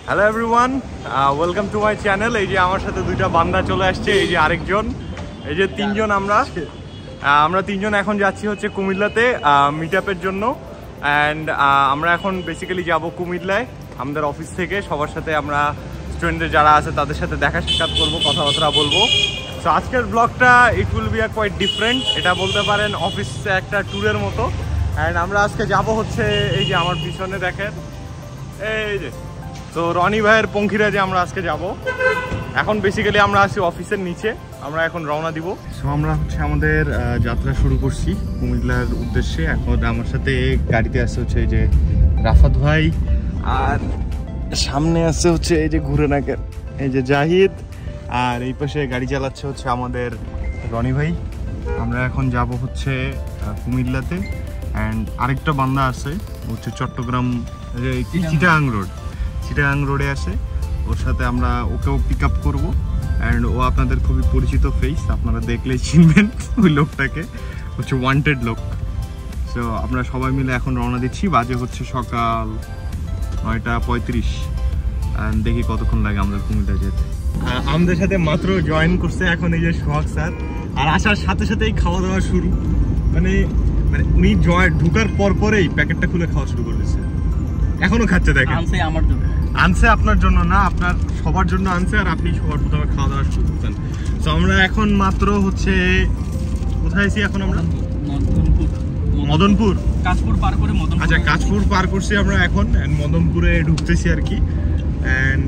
Hello everyone, welcome to my channel. এই যে আমার সাথে দুইটা বান্দা চলে আসছে, এই যে আরেকজন, এই যে তিনজন। আমরা তিনজন এখন যাচ্ছি হচ্ছে কুমিল্লাতে মিট আপের জন্য। অ্যান্ড আমরা এখন বেসিক্যালি যাব কুমিল্লায় আমাদের অফিস থেকে। সবার সাথে আমরা স্টুডেন্টদের যারা আছে তাদের সাথে দেখা সাক্ষাৎ করবো, কথাবার্তা বলবো। তো আজকের ব্লগটা it will be quite different, এটা বলতে পারেন অফিসে একটা ট্যুরের মতো। অ্যান্ড আমরা আজকে যাব হচ্ছে এই যে আমার পিছনে দেখেন, এই যে তো রনি ভাইয়ের পঙ্খিরাজে আমরা আজকে যাব। এখন বেসিক্যালি আমরা আছি অফিসের নিচে, আমরা এখন রওনা দিব। সো আমরা হচ্ছে আমাদের যাত্রা শুরু করছি কুমিল্লার উদ্দেশ্যে। এখন আমার সাথে গাড়িতে আসছে হচ্ছে এই যে রাফাত ভাই, আর সামনে আছে হচ্ছে এই যে ঘুরে নাকের এই যে জাহিদ, আর এই পাশে গাড়ি চালাচ্ছে হচ্ছে আমাদের রনি ভাই। আমরা এখন যাব হচ্ছে কুমিল্লাতে। অ্যান্ড আরেকটা বান্দা আছে হচ্ছে চট্টগ্রাম চিটাগাং রোডে আসে, ওর সাথে আমরা ওকেও পিক আপ করবো। অ্যান্ড ও আপনাদের খুবই পরিচিত ফেস, আপনারা দেখলেই চিনবেন ওই লোকটাকে, হচ্ছে ওয়ান্টেড লোক। সো আমরা সবাই মিলে এখন রওনা দিচ্ছি। বাজে হচ্ছে সকাল 9:35। অ্যান্ড দেখি কতক্ষণ লাগে আমাদের কুমিল্লা যেতে। আমাদের সাথে মাত্র জয়েন করছে এখন এই যে সোহাগ স্যার, আর আসার সাথে সাথেই খাওয়া দাওয়া শুরু। মানে উনি ঢুকার পরেই প্যাকেটটা খুলে খাওয়া শুরু করে দিচ্ছে, এখনো খাচ্ছে। দেখেন, আনছে আপনার জন্য না, আপনার সবার জন্য আনছে, আর আপনি সবার প্রথমে খাওয়া দাওয়া শুরু করছেন। তো আমরা এখন মাত্র হচ্ছে কোথায় আছি এখন? আমরা মদনপুর, কাশপুর পার করে আচ্ছা কাশপুর পার করছি আমরা এখন, মদনপুরে ঢুকতেছি আর কি। অ্যান্ড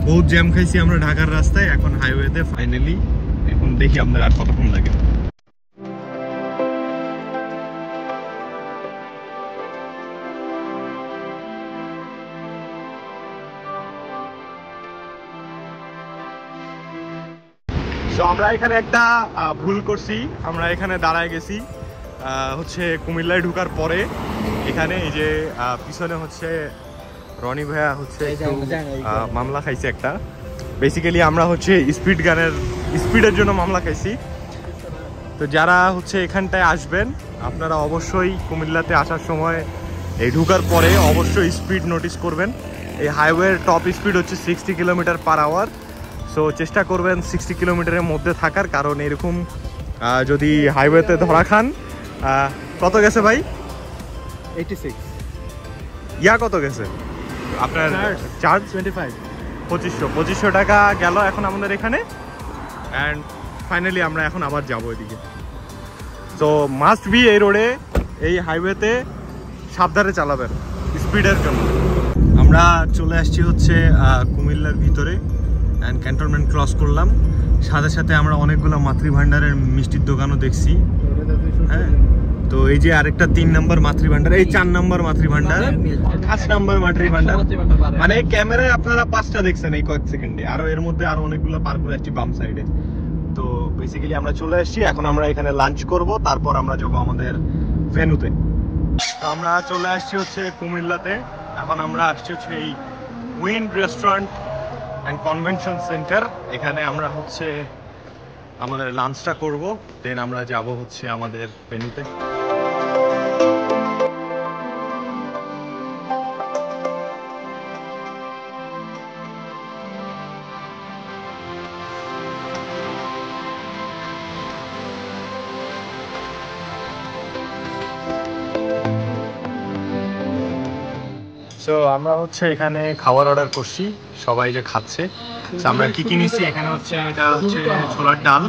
বহুত জ্যাম খাইছি আমরা ঢাকার রাস্তায়, এখন হাইওয়েতে ফাইনালি। এখন দেখি আপনার আর কতক্ষণ লাগে। তো আমরা এখানে একটা ভুল করছি, আমরা এখানে দাঁড়ায় গেছি হচ্ছে কুমিল্লায় ঢুকার পরে। এখানে এই যে পিছনে হচ্ছে রনি ভাইয়া হচ্ছে মামলা খাইছে একটা। বেসিক্যালি আমরা হচ্ছে স্পিডের জন্য মামলা খাইছি। তো যারা হচ্ছে এখানটায় আসবেন, আপনারা অবশ্যই কুমিল্লাতে আসার সময় এই ঢুকার পরে অবশ্যই স্পিড নোটিস করবেন। এই হাইওয়ের টপ স্পিড হচ্ছে 60 km/h। সো চেষ্টা করবেন 60 কিলোমিটারের মধ্যে থাকার, কারণ এরকম যদি হাইওয়েতে ধরা খান। কত গেছে ভাই? 86। ইয়া কত গেছে আপনার? চার্জ 2500 টাকা গেল এখন আমাদের এখানে। অ্যান্ড ফাইনালি আমরা এখন আবার যাবো এদিকে। তো মাস্ট বি এই রোডে, এই হাইওয়েতে সাবধানে চালাবেন স্পিডের জন্য। আমরা চলে আসছি হচ্ছে কুমিল্লার ভিতরে। অ্যান্ড ক্যান্টনমেন্ট ক্রস করলাম, সাথে সাথে আমরা অনেকগুলো মাতৃভান্ডারের মিষ্টির দোকানও দেখছি। হ্যাঁ, তো এই যে আরেকটা 3 নম্বর মাতৃভান্ডার, এই 4 নম্বর মাতৃভান্ডার, 5 নম্বর মাতৃভান্ডার। মানে ক্যামেরায় আপনারা 5টা দেখছেন এই কয়েক সেকেন্ডে, আরো এর মধ্যে আরো অনেকগুলো পার করে আসছি বাম সাইডে। তো বেসিক্যালি আমরা চলে আসছি, এখন আমরা এখানে লাঞ্চ করব, তারপর আমরা যাবো আমাদের ভেন্যুতে। তো আমরা চলে আসছি হচ্ছে কুমিল্লাতে। এখন আমরা আসছি হচ্ছে এই wind restaurant and convention centre. এখানে আমরা হচ্ছে আমাদের লাঞ্চটা করব, দেন আমরা যাব হচ্ছে আমাদের ভেন্যুতে। সো আমরা হচ্ছে এখানে খাবার অর্ডার করছি, সবাই যে খাচ্ছে। আমরা কি কি নিচ্ছি এখানে হচ্ছে, এটা হচ্ছে ছোলার ডাল,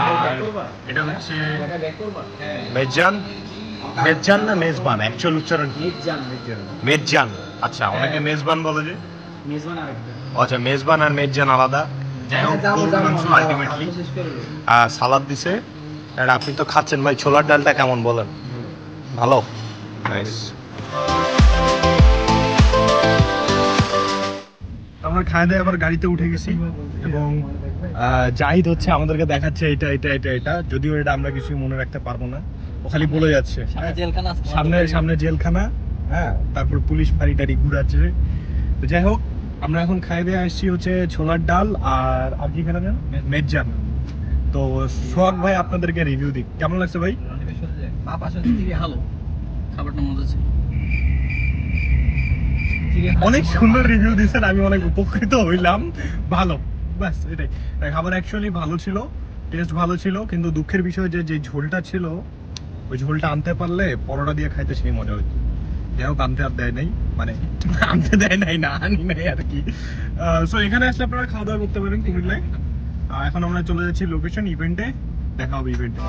আর এটা হচ্ছে মেজজান না মেজবান, অ্যাকচুয়াল উচ্চারণ কি? মেজজান। আচ্ছা, অনেকে মেজবান বলে যে। আচ্ছা, মেজবান আর মেজজান আলাদা। যাই হোক, আলটিমেটলি সালাদ দিছে। আর আপনি তো খাচ্ছেন ভাই, ছোলার ডালটা কেমন বলেন? ভালো, নাইস। আমরা খাই দিয়ে আবার গাড়িতে উঠে গেছি, এবং জাহিদ হচ্ছে আমাদেরকে দেখাচ্ছে এটা এটা এটা এটা, যদিও এটা আমরা কিছু মনে রাখতে পারবো না, ও খালি বলে যাচ্ছে। সামনে জেলখানা, হ্যাঁ, তারপর পুলিশ ফাঁড়ি টাড়ি ঘুরাচ্ছে। তো যাই হোক, আমরা এখন খাই দিয়ে আসছি হচ্ছে ছোলার ডাল আর কি খানা যেন মেজজান। তো সোহাগ ভাই আপনাদেরকে রিভিউ দিক, কেমন লাগছে ভাই? ভালো, খাবারটা মজা আছে। অনেক সুন্দর রিভিউ দিয়েছেন, আমি অনেক উপকৃত হইলাম। ভালো, ব্যাস এটাই। খাবার অ্যাকচুয়ালি ভালো ছিল, টেস্ট ভালো ছিল, কিন্তু দুঃখের বিষয় যে ঝোলটা ছিল, ওই ঝোলটা আনতে পারলে পরোটা দিয়ে খাইতে সেই মজা হইতো। যাই হোক, আনতে আর দেয় নাই, মানে আনতে দেয় নাই না, আনি নাই আর কি। সো এখানে আসলে আপনারা খাওয়া দাওয়া করতে পারেন কুমিল্লায়। এখন আমরা চলে যাচ্ছি লোকেশন ইভেন্টে, দেখা হবে ইভেন্টে।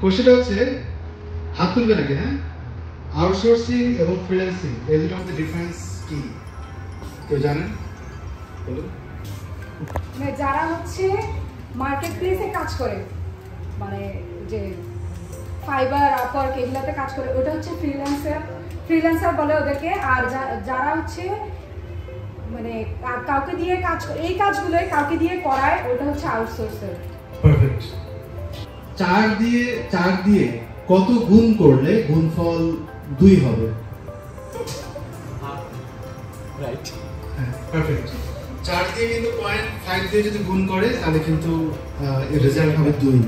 কোশ্চেনটা হচ্ছে হাত তুলবে নাকি? হ্যাঁ, আউটসোর্সিং এবং ফ্রিল্যান্সিং এই দুটোর মধ্যে ডিফারেন্স কি কেউ জানেন? বলুন। মানে যারা হচ্ছে মার্কেট প্লেসে কাজ করে, মানে যে ফাইবার আপওয়ার্ক এগুলাতে কাজ করে, ওটা হচ্ছে ফ্রিল্যান্সার বলে ওদেরকে। আর যারা হচ্ছে মানে কাউকে দিয়ে কাজ করে, এই কাজগুলো কাউকে দিয়ে করায়, ওটা হচ্ছে আউটসোর্সার। পারফেক্ট। 4 দিয়ে কত গুণ করলে গুণফল 2 হবে? Right, perfect. 4 দিয়ে কিন্তু 0.5 দিয়ে যদি গুণ করে তাহলে কিন্তু রেজাল্ট হবে 2।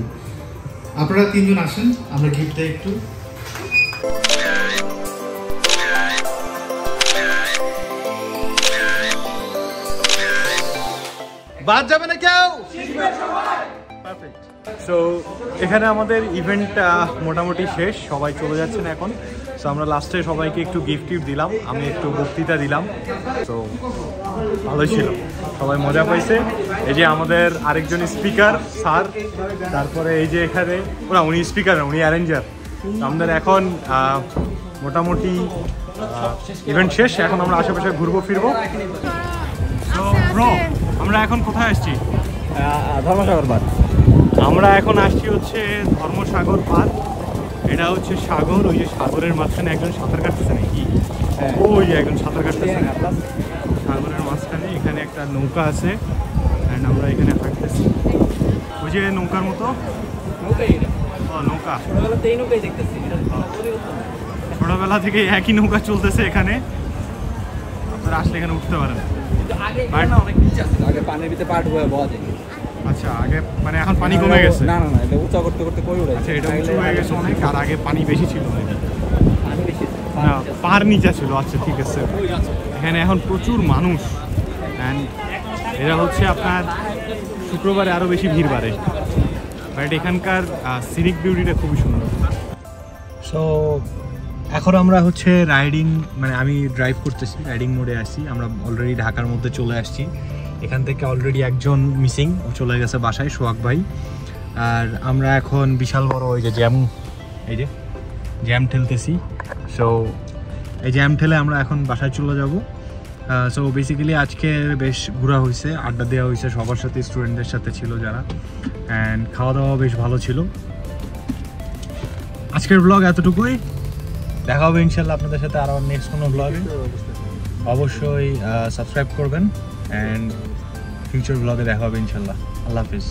আপনারা 3 জন আসেন, আমরা গিফট দেই একটু। বাদ যাবে না কেউ? পারফেক্ট। সো এখানে আমাদের ইভেন্টটা মোটামুটি শেষ, সবাই চলে যাচ্ছেন এখন। সো আমরা লাস্টে সবাইকে একটু গিফট দিলাম, আমি একটু বক্তৃতা দিলাম। সো ভালোই ছিল, সবাই মজা পাইছে। এই যে আমাদের আরেকজন স্পিকার স্যার, তারপরে এই যে এখানে উনি স্পিকার না, উনি অ্যারেঞ্জার। আমাদের এখন মোটামুটি ইভেন্ট শেষ, এখন আমরা আশেপাশে ঘুরবো ফিরবো। তো ব্রো, আমরা এখন কোথায় আসছি? ধর্মসাগর বাঁধ। আমরা এখন আসছি হচ্ছে ধর্মসাগর বাঁধ। এটা হচ্ছে সাগর, ওই যে সাগরের মাঝখানে একজন সাঁতার কাটতেছে নাকি, ওই যে একজন সাঁতার কাটতেছে সাগরের মাঝখানে। এখানে একটা নৌকা আছে, অ্যান্ড আমরা এখানে হাঁটতেছি ওই যে নৌকার মতো। নৌকা ছোটবেলা থেকে একই নৌকা চলতেছে এখানে, আপনারা আসলে এখানে উঠতে পারেন। আগে পানির ভিতরে পাট হয়ে বওয়া যায়। আচ্ছা, আগে মানে এখন পানি কমে গেছে? না, এটা উঁচা করতে করতে কই উঠে। আচ্ছা, এটা উঁচু হয়ে গেছে অনেক, আর আগে পানি বেশি ছিল নাকি? পানি বেশি, পাহাড় নিচে ছিল। আচ্ছা ঠিক আছে। এখানে এখন প্রচুর মানুষ, অ্যান্ড এটা হচ্ছে আপনার শুক্রবারে আরও বেশি ভিড় বাড়ে, বাট এখানকার সিনিক বিউটিটা খুবই সুন্দর। সো এখন আমরা হচ্ছে রাইডিং, মানে আমি ড্রাইভ করতেছি, রাইডিং মোডে আসছি। আমরা অলরেডি ঢাকার মধ্যে চলে আসছি। এখান থেকে অলরেডি একজন মিসিং, ও চলে গেছে বাসায়, সোহাগ ভাই। আর আমরা এখন বিশাল বড় ওই যে জ্যাম ঠেলতেছি। সো এই জ্যাম ঠেলে আমরা এখন বাসায় চলে যাব। সো বেসিক্যালি আজকে বেশ ঘোরা হয়েছে, আড্ডা দেওয়া হয়েছে সবার সাথে, স্টুডেন্টদের সাথে ছিল যারা, অ্যান্ড খাওয়া দাওয়া বেশ ভালো ছিল। আজকের ব্লগ এতটুকুই, দেখা হবে ইনশাল্লাহ আপনাদের সাথে আরও নেক্সট কোনো ব্লগে। অবশ্যই সাবস্ক্রাইব করবেন, অ্যান্ড ফিউচার ব্লগে দেখা হবে ইনশাল্লাহ। আল্লাহ হাফিজ।